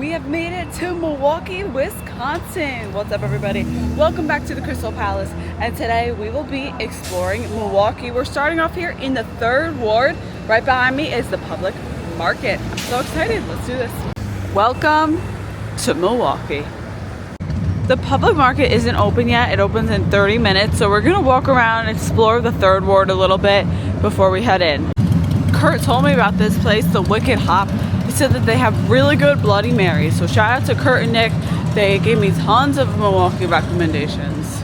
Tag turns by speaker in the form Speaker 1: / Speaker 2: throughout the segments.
Speaker 1: We have made it to Milwaukee, Wisconsin. What's up, everybody? Welcome back to the Krystal Palace, and today we will be exploring Milwaukee. We're starting off here in the 3rd Ward. Right behind me is the public market. I'm so excited. Let's do this. Welcome to Milwaukee. The public market isn't open yet. It opens in 30 minutes, so we're gonna walk around and explore the 3rd Ward a little bit before we head in. Kurt told me about this place, the Wicked Hop. He said that they have really good Bloody Marys. So shout out to Kurt and Nick. They gave me tons of Milwaukee recommendations.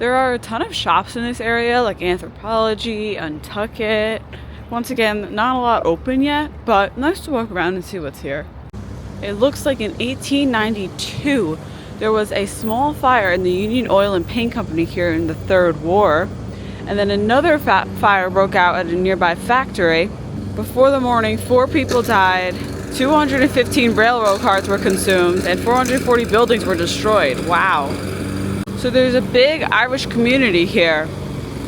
Speaker 1: There are a ton of shops in this area, like Anthropologie, Untuckit. Once again, not a lot open yet, but nice to walk around and see what's here. It looks like in 1892, there was a small fire in the Union Oil and Paint Company here in the 3rd Ward. And then another fire broke out at a nearby factory. Before the morning, 4 people died, 215 railroad cars were consumed, and 440 buildings were destroyed. Wow. So there's a big Irish community here.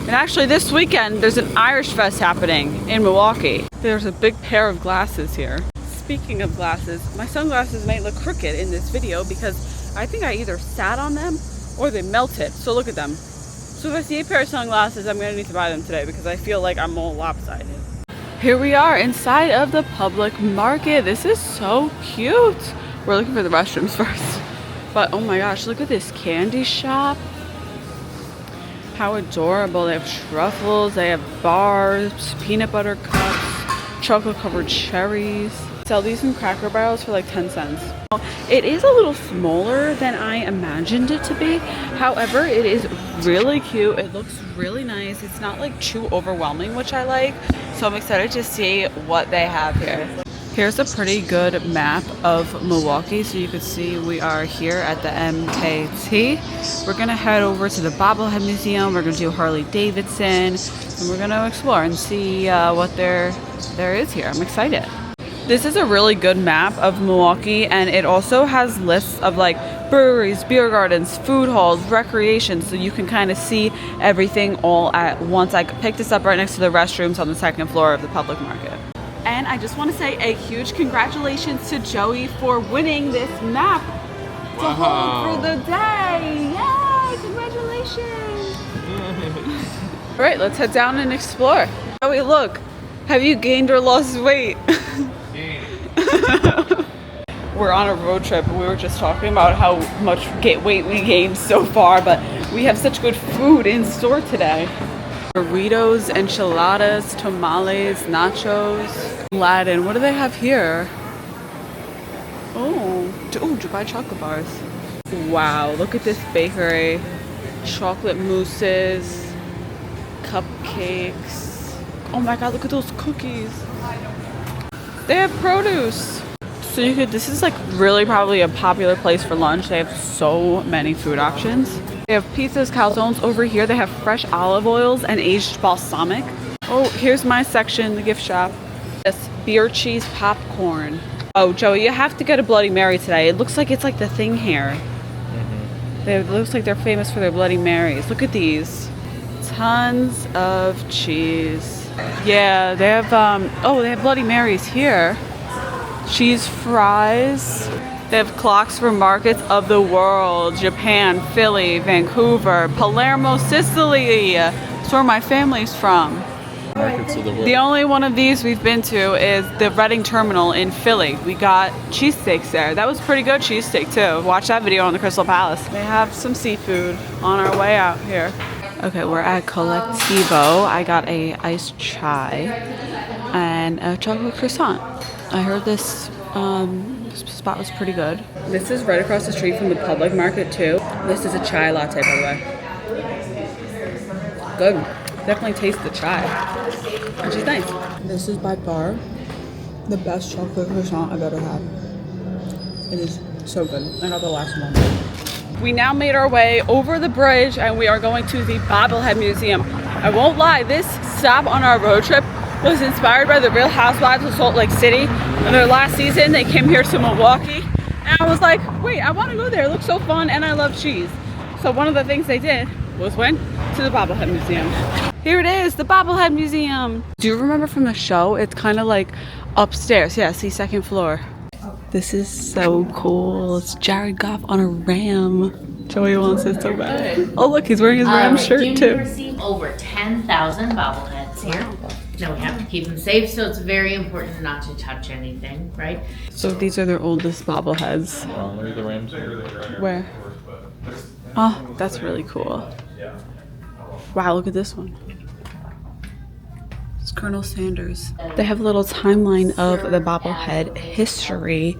Speaker 1: And actually this weekend, there's an Irish Fest happening in Milwaukee. There's a big pair of glasses here. Speaking of glasses, my sunglasses might look crooked in this video because I think I either sat on them or they melted. So look at them. So if I see a pair of sunglasses, I'm gonna need to buy them today because I feel like I'm all lopsided. Here we are inside of the public market. This is so cute. We're looking for the restrooms first. But oh my gosh, look at this candy shop. How adorable. They have truffles, they have bars, peanut butter cups, chocolate covered cherries. Sell these in Cracker Barrels for like 10 cents. It is a little smaller than I imagined it to be. However, it is really cute. It looks really nice. It's not like too overwhelming, which I like. So I'm excited to see what they have here. Here's a pretty good map of Milwaukee. So you can see we are here at the MKT. We're gonna head over to the Bobblehead Museum. We're gonna do Harley-Davidson, and we're gonna explore and see what there is here. I'm excited. This is a really good map of Milwaukee, and it also has lists of like breweries, beer gardens, food halls, recreation, so you can kind of see everything all at once. I picked this up right next to the restrooms on the 2nd floor of the public market. And I just want to say a huge congratulations to Joey for winning this map to hold for the day. Yay! Congratulations! All right, let's head down and explore. Joey, look, have you gained or lost weight? We're on a road trip. We were just talking about how much weight we gained so far, but we have such good food in store today. Burritos, enchiladas, tamales, nachos, Latin. What do they have here? Oh, Dubai chocolate bars. Wow, look at this bakery. Chocolate mousses, cupcakes. Oh my God, look at those cookies. They have produce. So this is like really probably a popular place for lunch. They have so many food options. They have pizzas, calzones over here. They have fresh olive oils and aged balsamic. Oh, here's my section, the gift shop. Yes, beer cheese popcorn. Oh, Joey, you have to get a Bloody Mary today. It looks like it's like the thing here. It looks like they're famous for their Bloody Marys. Look at these. Tons of cheese. Yeah, they have, they have Bloody Marys here. Cheese fries. They have clocks for markets of the world. Japan, Philly, Vancouver, Palermo, Sicily. That's where my family's from.
Speaker 2: Markets of the world.
Speaker 1: The only one of these we've been to is the Reading Terminal in Philly. We got cheesesteaks there. That was pretty good cheesesteak too. Watch that video on the Krystal Palace. They have some seafood on our way out here. Okay, we're at Collectivo. I got a iced chai and a chocolate croissant. I heard this spot was pretty good. This is right across the street from the public market too. This is a chai latte, by the way. Good. Definitely taste the chai. And she's nice. This is by far the best chocolate croissant I've ever had. It is so good. I got the last one. We now made our way over the bridge and we are going to the Bobblehead Museum. I won't lie, this stop on our road trip was inspired by the Real Housewives of Salt Lake City. In their last season, they came here to Milwaukee. And I was like, wait, I want to go there. It looks so fun and I love cheese. So one of the things they did was went to the Bobblehead Museum. Here it is, the Bobblehead Museum. Do you remember from the show? It's kind of like upstairs. Yeah, see, 2nd floor. This is so cool. It's Jared Goff on a ram. Joey wants it so bad. Oh look, he's wearing his ram shirt too.
Speaker 2: We receive over 10,000 bobbleheads here. Now we have to keep them safe, so it's very important not to touch anything, right?
Speaker 1: So these are their oldest bobbleheads.
Speaker 3: Look at the Rams.
Speaker 1: Where? Oh, that's really cool. Wow, look at this one. It's Colonel Sanders. They have a little timeline of the bobblehead history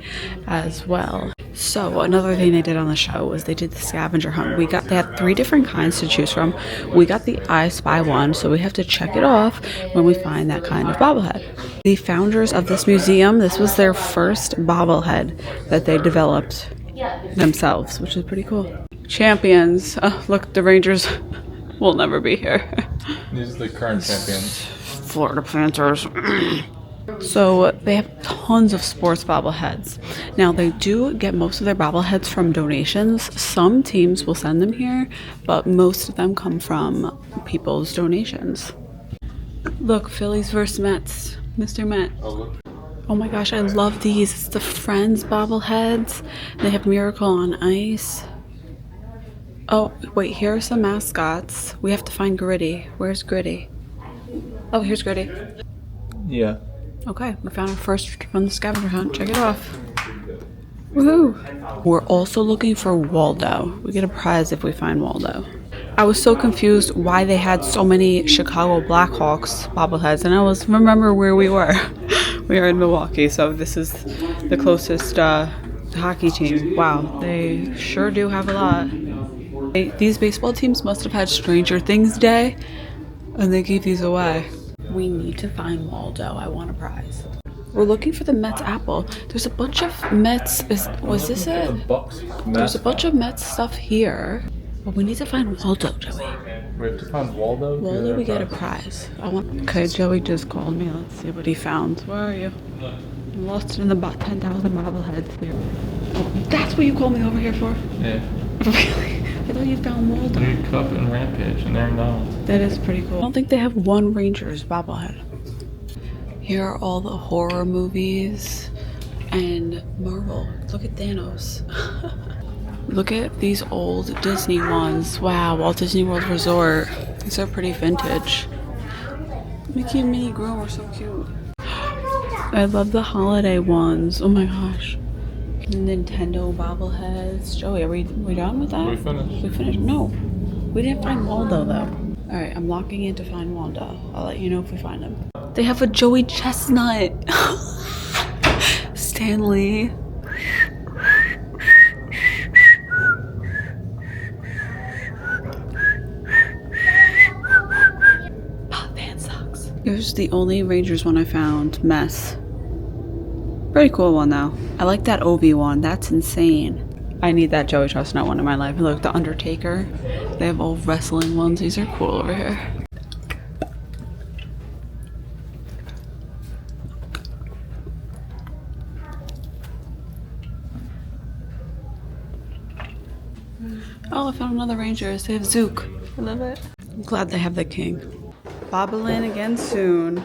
Speaker 1: as well. So another thing they did on the show was they did the scavenger hunt. They had 3 different kinds to choose from. We got the I Spy one, so we have to check it off when we find that kind of bobblehead. The founders of this museum, this was their first bobblehead that they developed themselves, which is pretty cool. Champions. Oh, look, the Rangers will never be here.
Speaker 3: These are the current champions.
Speaker 1: Florida Panthers. So they have tons of sports bobbleheads. Now they do get most of their bobbleheads from donations. Some teams will send them here, but most of them come from people's donations. Look, Phillies versus Mets. Mr. Met. Oh my gosh, I love these. It's the Friends bobbleheads. They have Miracle on Ice. Oh, wait, here are some mascots. We have to find Gritty. Where's Gritty? Oh, here's Gritty.
Speaker 3: Yeah.
Speaker 1: Okay, we found our first from the scavenger hunt. Check it off. Woohoo! We're also looking for Waldo. We get a prize if we find Waldo. I was so confused why they had so many Chicago Blackhawks bobbleheads, and I was remember where we were. We are in Milwaukee, so this is the closest hockey team. Wow, they sure do have a lot. These baseball teams must have had Stranger Things Day, and they gave these away. We need to find Waldo. I want a prize. We're looking for the Mets apple. There's a bunch of Mets. Was this it? There's a bunch of Mets stuff here. But we need to find Waldo, Joey.
Speaker 3: We have to find Waldo?
Speaker 1: Waldo, we get a prize. Okay, Joey just called me. Let's see what he found. Where are you? I'm lost in the 10,000 bobbleheads here. Oh, that's what you called me over here for?
Speaker 3: Yeah.
Speaker 1: Really? I thought you found Waldo.
Speaker 3: New Cup and Rampage, and they're not.
Speaker 1: That is pretty cool. I don't think they have one Rangers bobblehead. Here are all the horror movies and Marvel. Look at Thanos. Look at these old Disney ones. Wow, Walt Disney World Resort. These are pretty vintage. Mickey and Minnie Groom are so cute. I love the holiday ones. Oh my gosh. Nintendo bobbleheads. Joey, are we done with that?
Speaker 3: We finished.
Speaker 1: We finished? No. We didn't find Waldo though. Alright, I'm locking in to find Waldo. I'll let you know if we find him. They have a Joey Chestnut. Stanley. Band socks. Here's the only Rangers one I found. Mess. Pretty cool one though. I like that Ovi one. That's insane. I need that Joey Chestnut one in my life. Look, the Undertaker. They have old wrestling ones. These are cool over here. Oh, I found another Rangers. They have Zook. I love it. I'm glad they have the king. Bobbling again soon.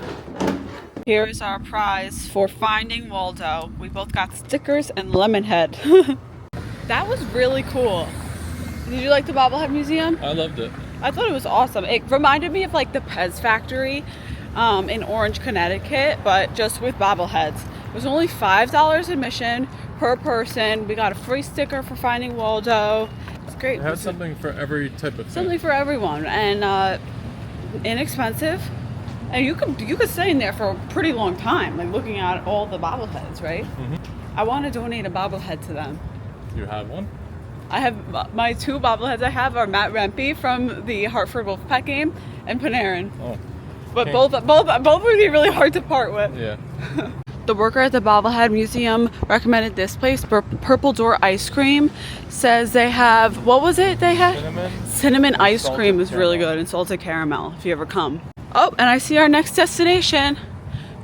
Speaker 1: Here is our prize for finding Waldo. We both got stickers and lemon head. That was really cool. Did you like the Bobblehead Museum?
Speaker 3: I loved it.
Speaker 1: I thought it was awesome. It reminded me of like the Pez Factory in Orange, Connecticut, but just with bobbleheads. It was only $5 admission per person. We got a free sticker for finding Waldo. It's great.
Speaker 3: It has something for every type of thing.
Speaker 1: Something for everyone, and inexpensive. And you could stay in there for a pretty long time, like looking at all the bobbleheads, right? Mm-hmm. I want to donate a bobblehead to them.
Speaker 3: You have one?
Speaker 1: I have my 2 bobbleheads I have are Matt Rempe from the Hartford Wolfpack game and Panarin. Oh. But okay. both would be really hard to part with.
Speaker 3: Yeah.
Speaker 1: The worker at the Bobblehead Museum recommended this place, Purple Door Ice Cream. Says they have, what was it they had? Cinnamon ice cream is really good, and salted caramel if you ever come. Oh, and I see our next destination.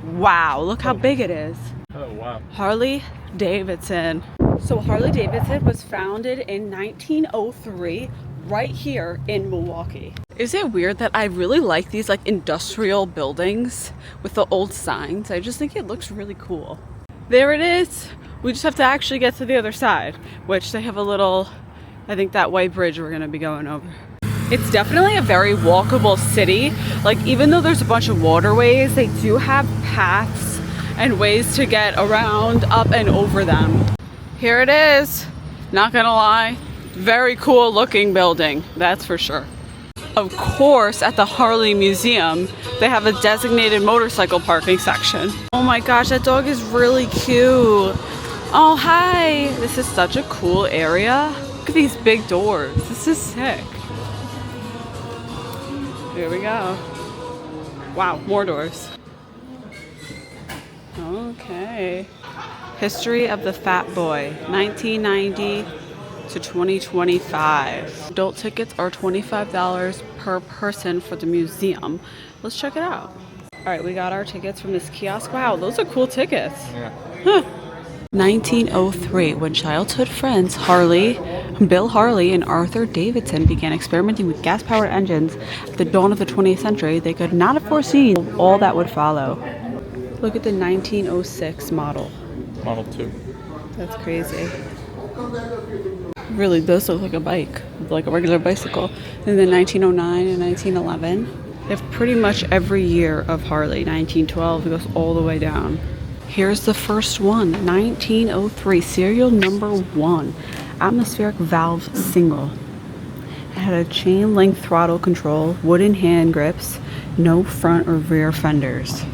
Speaker 1: Wow, look how big it is.
Speaker 3: Oh, wow.
Speaker 1: Harley-Davidson. So Harley-Davidson was founded in 1903 right here in Milwaukee. Is it weird that I really like these like industrial buildings with the old signs? I just think it looks really cool. There it is. We just have to actually get to the other side, which they have a little, I think that white bridge we're gonna be going over. It's definitely a very walkable city. Like, even though there's a bunch of waterways, they do have paths and ways to get around, up and over them. Here it is. Not gonna lie, very cool looking building, that's for sure. Of course, at the Harley Museum, they have a designated motorcycle parking section. Oh my gosh, that dog is really cute. Oh, hi. This is such a cool area. Look at these big doors. This is sick. Here we go. Wow, more doors. Okay. History of the Fat Boy, 1990 to 2025. Adult tickets are $25 per person for the museum. Let's check it out. All right, we got our tickets from this kiosk. Wow, those are cool tickets.
Speaker 3: Yeah.
Speaker 1: Huh. 1903, when childhood friends Bill Harley and Arthur Davidson began experimenting with gas-powered engines at the dawn of the 20th century, they could not have foreseen all that would follow. Look at the 1906 model.
Speaker 3: Model 2.
Speaker 1: That's crazy. Really does look like a bike, like a regular bicycle. And then 1909 and 1911. They have pretty much every year of Harley. 1912, it goes all the way down. Here's the first one, 1903, serial number 1, atmospheric valve single. It had a chain link throttle control, wooden hand grips, no front or rear fenders.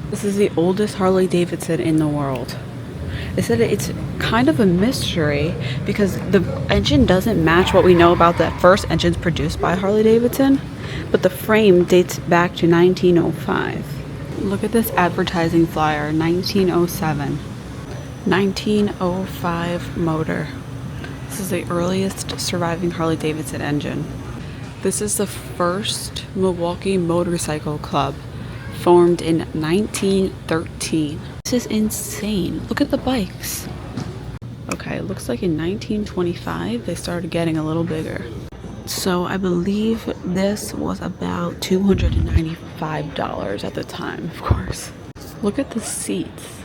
Speaker 1: This is the oldest Harley-Davidson in the world. They said it's kind of a mystery because the engine doesn't match what we know about the first engines produced by Harley-Davidson, but the frame dates back to 1905. Look at this advertising flyer, 1907. 1905 motor. This is the earliest surviving Harley-Davidson engine. This is the first Milwaukee Motorcycle Club, formed in 1913. This is insane. Look at the bikes. Okay, it looks like in 1925 they started getting a little bigger. So I believe this was about $295 at the time, of course. Look at the seats.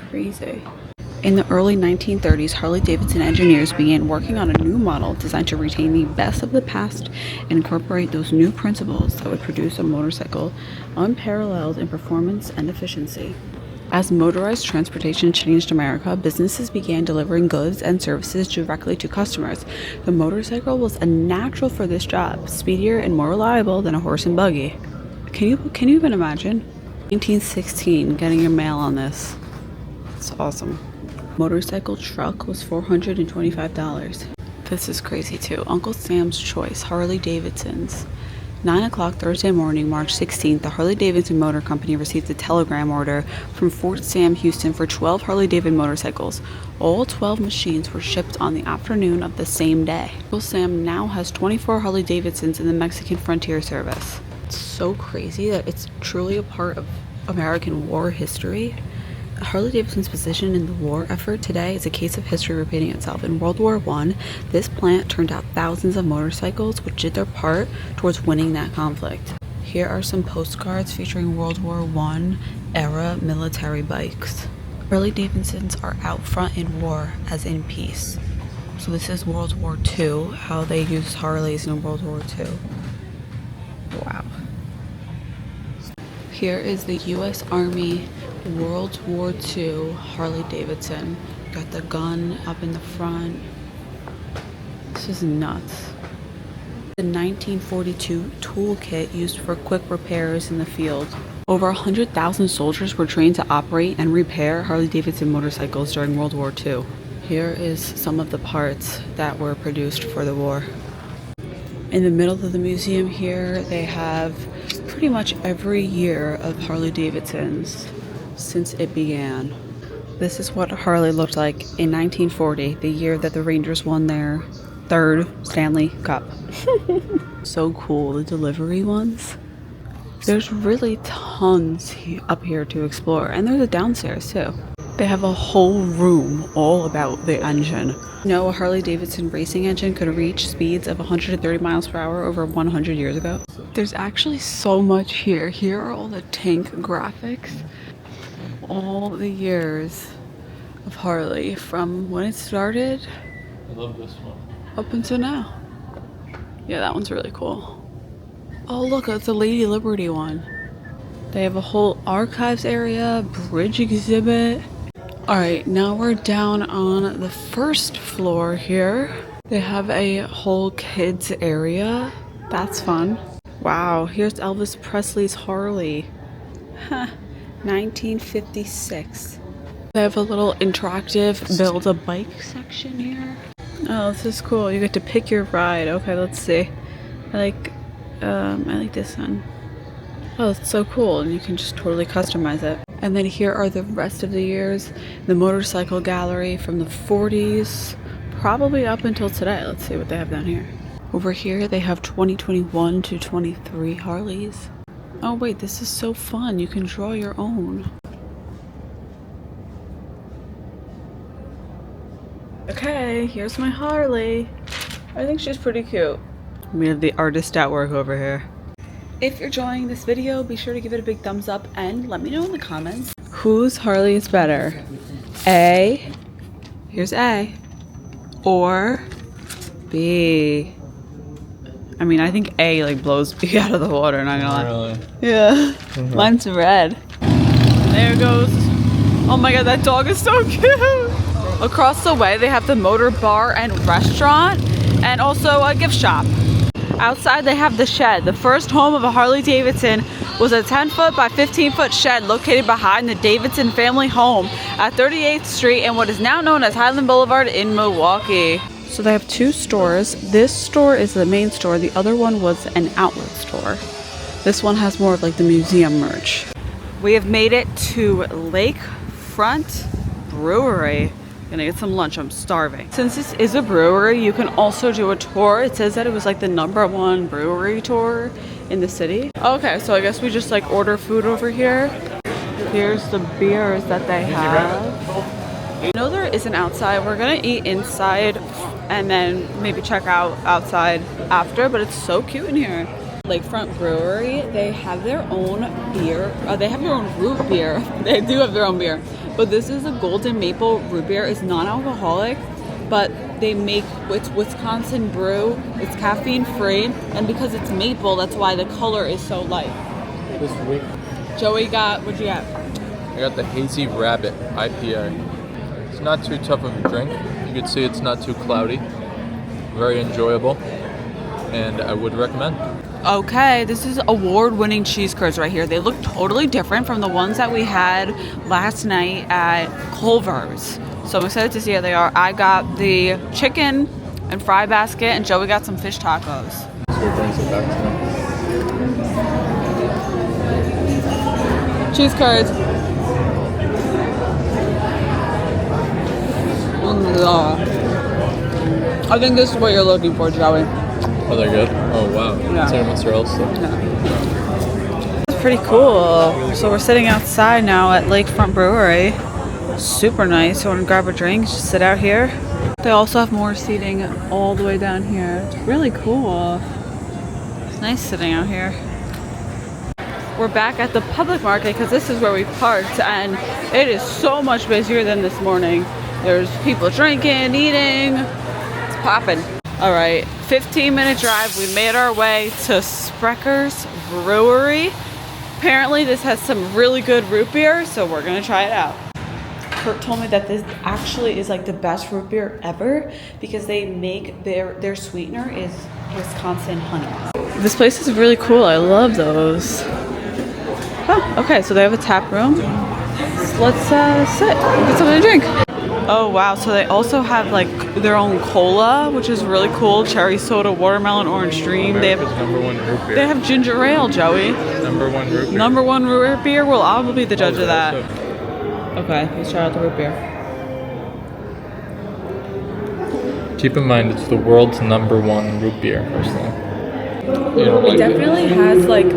Speaker 1: Crazy. In the early 1930s, Harley-Davidson engineers began working on a new model designed to retain the best of the past and incorporate those new principles that would produce a motorcycle unparalleled in performance and efficiency. As motorized transportation changed America, businesses began delivering goods and services directly to customers. The motorcycle was a natural for this job, speedier and more reliable than a horse and buggy. Can you even imagine? 1916, getting your mail on this. It's awesome. Motorcycle truck was $425. This is crazy too. Uncle Sam's Choice, Harley-Davidson's. 9 o'clock Thursday morning, March 16th, the Harley-Davidson Motor Company received a telegram order from Fort Sam, Houston for 12 Harley-Davidson motorcycles. All 12 machines were shipped on the afternoon of the same day. Uncle Sam now has 24 Harley-Davidsons in the Mexican Frontier Service. It's so crazy that it's truly a part of American war history. Harley-Davidson's position in the war effort today is a case of history repeating itself. In World War I, this plant turned out thousands of motorcycles which did their part towards winning that conflict. Here are some postcards featuring World War I era military bikes. Harley-Davidsons are out front in war as in peace. So this is World War II, how they used Harleys in World War II. Wow. Here is the U.S. Army World War II Harley-Davidson. Got the gun up in the front. This is nuts. The 1942 toolkit used for quick repairs in the field. Over 100,000 soldiers were trained to operate and repair Harley-Davidson motorcycles during World War II. Here is some of the parts that were produced for the war. In the middle of the museum here, they have pretty much every year of Harley-Davidsons since it began. This is what Harley looked like in 1940, the year that the Rangers won their 3rd Stanley Cup. So cool, the delivery ones. There's really tons up here to explore, and there's a downstairs too. They have a whole room all about the engine. No, a Harley-Davidson racing engine could reach speeds of 130 miles per hour over 100 years ago. There's actually so much here. Here are all the tank graphics. all the years of Harley from when it started
Speaker 3: I love this one.
Speaker 1: up until now. Yeah, that one's really cool. Oh look, it's a Lady Liberty one. They have a whole archives area, bridge exhibit. Alright, now we're down on the first floor here. They have a whole kids area. That's fun. Wow, here's Elvis Presley's Harley. Huh, 1956. They have a little interactive build-a-bike section here. Oh, this is cool. You get to pick your ride. Okay, let's see. I like this one. Oh, it's so cool, and you can just totally customize it. And then here are the rest of the years. The motorcycle gallery from the 40s, probably up until today. Let's see what they have down here. Over here, they have 2021 to 23 Harleys. Oh wait, this is so fun. You can draw your own. Okay, here's my Harley. I think she's pretty cute. We have the artist at work over here. If you're enjoying this video, be sure to give it a big thumbs up and let me know in the comments whose Harley is better. A, here's A, or B. I mean, I think A like blows B out of the water, not gonna lie.
Speaker 3: Really?
Speaker 1: Yeah. Mine's red. There it goes. Oh my god, that dog is so cute. Across the way, they have the motor bar and restaurant and also a gift shop. Outside, they have the shed. The first home of a Harley-Davidson was a 10-foot by 15-foot shed located behind the Davidson family home at 38th Street and what is now known as Highland Boulevard in Milwaukee. So they have two stores. This store is the main store. The other one was an outlet store. This one has more of like the museum merch. We have made it to Lakefront Brewery. Gonna get some lunch, I'm starving. Since this is a brewery, you can also do a tour. It says that it was like the #1 brewery tour in the city. Okay, so I guess we just like order food over here. Here's the beers that they have. I know there is an outside. We're gonna eat inside and then maybe check out outside after, but it's so cute in here. Lakefront Brewery, they have their own beer. They have their own root beer. They do have their own beer. But this is a golden maple root beer. It's non-alcoholic, but they make, it's Wisconsin brew. It's caffeine free, and because it's maple, that's why the color is so light.
Speaker 3: This week,
Speaker 1: Joey got, what'd you get?
Speaker 3: I got the Hazy Rabbit IPA. It's not too tough of a drink. You can see it's not too cloudy. Very enjoyable, and I would recommend.
Speaker 1: Okay, this is award-winning cheese curds right here. They look totally different from the ones that we had last night at Culver's. So I'm excited to see how they are. I got the chicken and fry basket, and Joey got some fish tacos.
Speaker 3: So it brings it back to me.
Speaker 1: Cheese curds. I think this is what you're looking for, Joey.
Speaker 3: Oh, they're good? Oh, wow.
Speaker 1: Yeah.
Speaker 3: Is there much else?
Speaker 1: It's pretty cool. So we're sitting outside now at Lakefront Brewery. Super nice. So I want to grab a drink, just sit out here. They also have more seating all the way down here. It's really cool. It's nice sitting out here. We're back at the public market because this is where we parked, and it is so much busier than this morning. There's people drinking, eating. It's popping. All right, 15-minute drive. We made our way to Sprecker's Brewery. Apparently this has some really good root beer, so we're gonna try it out. Kurt told me that this actually is like the best root beer ever because they make their sweetener is Wisconsin honey. This place is really cool. I love those. Oh, okay, so they have a tap room. Let's sit and get something to drink. Oh wow, so they also have like their own cola, which is really cool. Cherry soda, watermelon, orange dream. They have
Speaker 3: #1 root beer.
Speaker 1: They have ginger ale, Joey.
Speaker 3: #1 root beer.
Speaker 1: #1 root beer. Well, I will be the judge of that. Okay, let's try out the root beer.
Speaker 3: Keep in mind, it's the world's #1 root beer, first thing. You don't
Speaker 1: It
Speaker 3: like
Speaker 1: definitely has like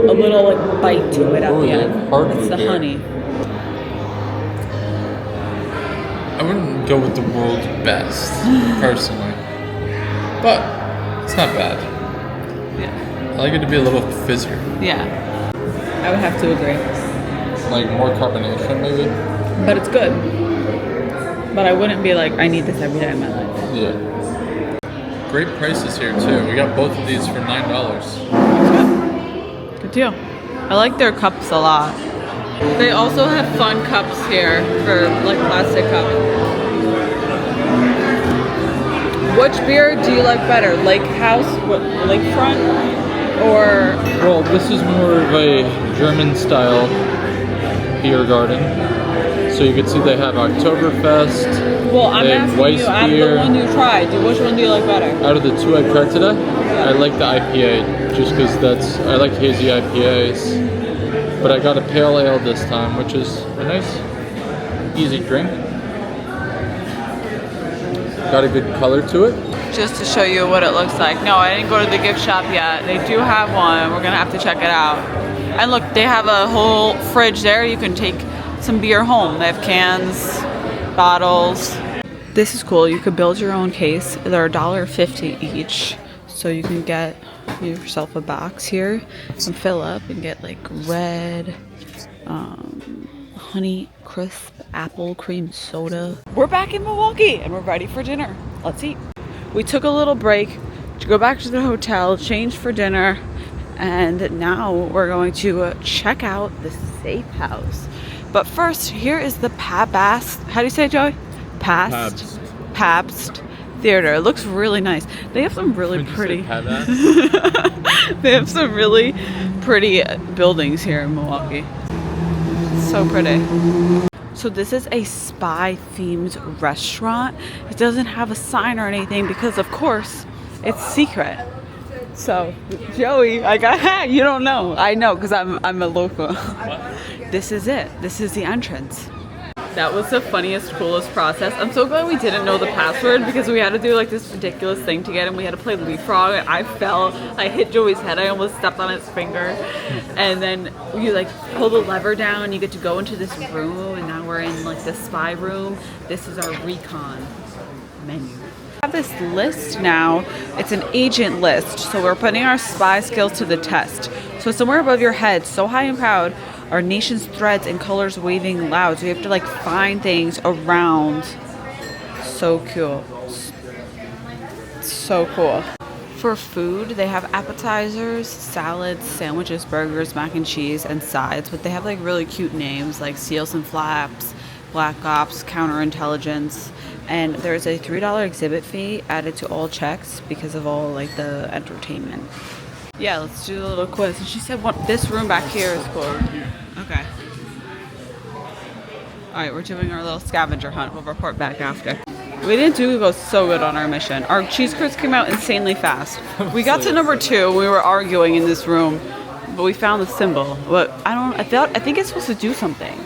Speaker 1: a little like bite to it at
Speaker 3: Ooh,
Speaker 1: the
Speaker 3: yeah,
Speaker 1: end.
Speaker 3: hard
Speaker 1: It's the
Speaker 3: beer.
Speaker 1: honey.
Speaker 3: I wouldn't go with the world's best, personally. But it's not bad.
Speaker 1: Yeah.
Speaker 3: I like it to be a little fizzier.
Speaker 1: Yeah. I would have to agree.
Speaker 3: Like more carbonation, maybe.
Speaker 1: But it's good. But I wouldn't be like, I need this every day of my life.
Speaker 3: Yeah. Great prices here too. We got both of these for $9.
Speaker 1: Good deal. I like their cups a lot. They also have fun cups here for like plastic cups. Which beer do you like better? Lakefront, or?
Speaker 3: Well, this is more of a German style beer garden. So you can see they have Oktoberfest.
Speaker 1: Well, I'm asking you, out of the one you tried, which one do you like better?
Speaker 3: Out of the two I tried today, I like the IPA just because I like hazy IPAs. But I got a pale ale this time, which is a nice, easy drink. Got a good color to it.
Speaker 1: Just to show you what it looks like. No, I didn't go to the gift shop yet. They do have one. We're gonna have to check it out. And look, they have a whole fridge there. You can take some beer home. They have cans, bottles. This is cool. You could build your own case. They're $1.50 each. So you can get yourself a box here and fill up and get like red, honey crisp apple cream soda. We're back in Milwaukee and we're ready for dinner. Let's eat. We took a little break to go back to the hotel, change for dinner, and now we're going to check out the safe house. But first, here is the Pabst. How do you say it, Joey? Pabst Theater. It looks really nice. They have some really pretty. They have some really pretty buildings here in Milwaukee. So pretty. So this is a spy themed restaurant. It doesn't have a sign or anything because of course it's secret. So Joey, you don't know. I know because I'm a local. This is it. This is the entrance. That was the funniest, coolest process. I'm so glad we didn't know the password because we had to do like this ridiculous thing to get in. We had to play leapfrog. I fell. I hit Joey's head. I almost stepped on his finger. And then you like pull the lever down and you get to go into this room. And now we're in like the spy room. This is our recon menu. We have this list now. It's an agent list. So we're putting our spy skills to the test. So somewhere above your head, so high and proud, our nation's threads and colors waving loud. So you have to like find things around. So cool. So cool. For food, they have appetizers, salads, sandwiches, burgers, mac and cheese, and sides. But they have like really cute names like Seals and Flaps, Black Ops, Counterintelligence. And there's a $3 exhibit fee added to all checks because of all like the entertainment. Yeah, let's do a little quiz. And she said this room back here is cool. Okay. Alright, we're doing our little scavenger hunt. We'll report back after. We didn't go so good on our mission. Our cheese curds came out insanely fast. We got to number 2. We were arguing in this room, but we found the symbol. But I think it's supposed to do something.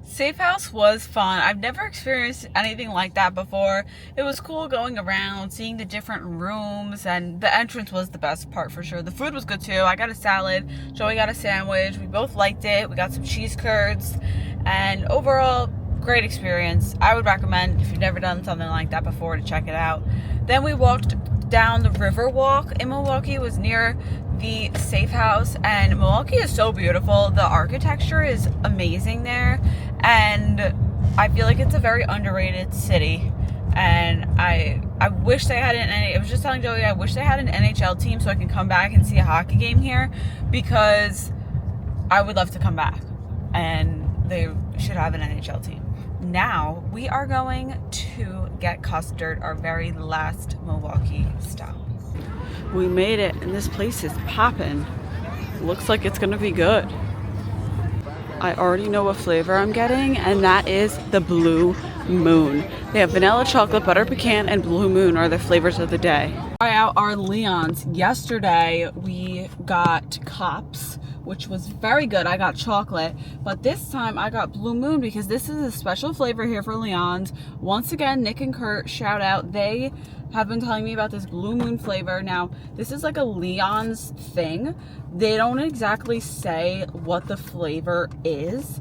Speaker 1: Safe house was fun. I've never experienced anything like that before. It was cool going around, seeing the different rooms, and the entrance was the best part for sure. The food was good too. I got a salad. Joey got a sandwich. We both liked it. We got some cheese curds, and overall, great experience. I would recommend if you've never done something like that before to check it out. Then we walked down the river walk in Milwaukee. It was near the safe house, and Milwaukee is so beautiful. The architecture is amazing there, and I feel like it's a very underrated city. And I wish they had I was just telling Joey, I wish they had an NHL team so I can come back and see a hockey game here, because I would love to come back, and they should have an NHL team. Now we are going to get custard, our very last Milwaukee stop. We made it, and this place is popping. Looks like it's gonna be good. I already know what flavor I'm getting, and that is the Blue Moon. They have vanilla, chocolate, butter pecan, and Blue Moon are the flavors of the day. Try out our Leon's. Yesterday we got Cops, which was very good. I got chocolate, but this time I got Blue Moon because this is a special flavor here for Leon's. Once again, Nick and Kurt, shout out. They have been telling me about this Blue Moon flavor. Now, this is like a Leon's thing. They don't exactly say what the flavor is.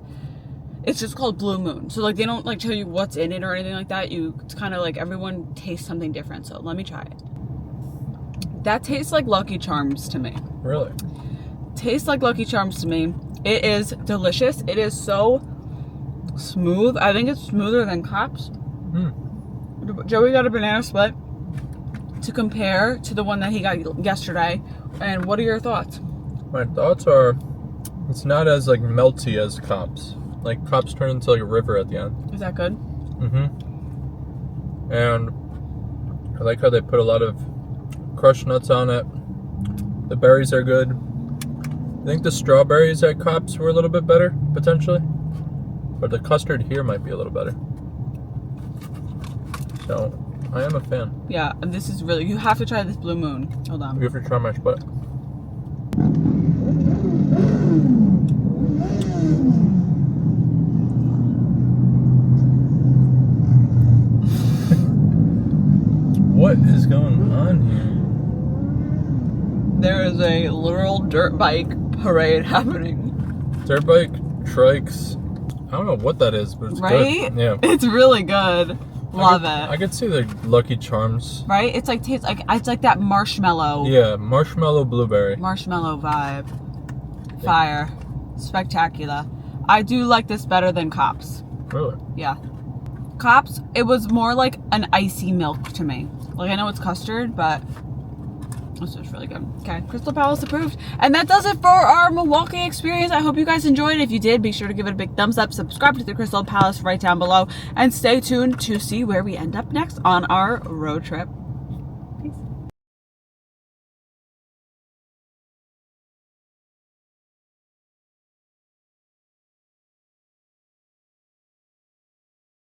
Speaker 1: It's just called Blue Moon. So like they don't like tell you what's in it or anything like that. It's kind of like everyone tastes something different. So let me try it. That tastes like Lucky Charms to me.
Speaker 3: Really?
Speaker 1: tastes like Lucky Charms to me. It is delicious. It is so smooth. I think it's smoother than Cops. Joey got a banana split to compare to the one that he got yesterday. And what are your thoughts?
Speaker 3: My thoughts are, it's not as like melty as Cops. Like Cops turn into like a river at the end.
Speaker 1: Is that good?
Speaker 3: And I like how they put a lot of crushed nuts on it. The berries are good. I think the strawberries at Cops were a little bit better, potentially. But the custard here might be a little better. So, I am a fan.
Speaker 1: Yeah, and this is really, you have to try this Blue Moon. Hold on.
Speaker 3: You have to try my split. What is going on here?
Speaker 1: There is a literal dirt bike parade happening.
Speaker 3: Dirt bike, trikes. I don't know what that is, but it's
Speaker 1: right?
Speaker 3: good. Yeah.
Speaker 1: It's really good. Love it.
Speaker 3: I could see the Lucky Charms.
Speaker 1: Right? It's like tastes like it's like that marshmallow.
Speaker 3: Yeah, marshmallow blueberry.
Speaker 1: Marshmallow vibe. Fire. Spectacular. I do like this better than Cops.
Speaker 3: Really?
Speaker 1: Yeah. Cops, it was more like an icy milk to me. Like, I know it's custard, but this was really good. Okay, Krystal Palace approved. And that does it for our Milwaukee experience. I hope you guys enjoyed. If you did, be sure to give it a big thumbs up. Subscribe to the Krystal Palace right down below. And stay tuned to see where we end up next on our road trip.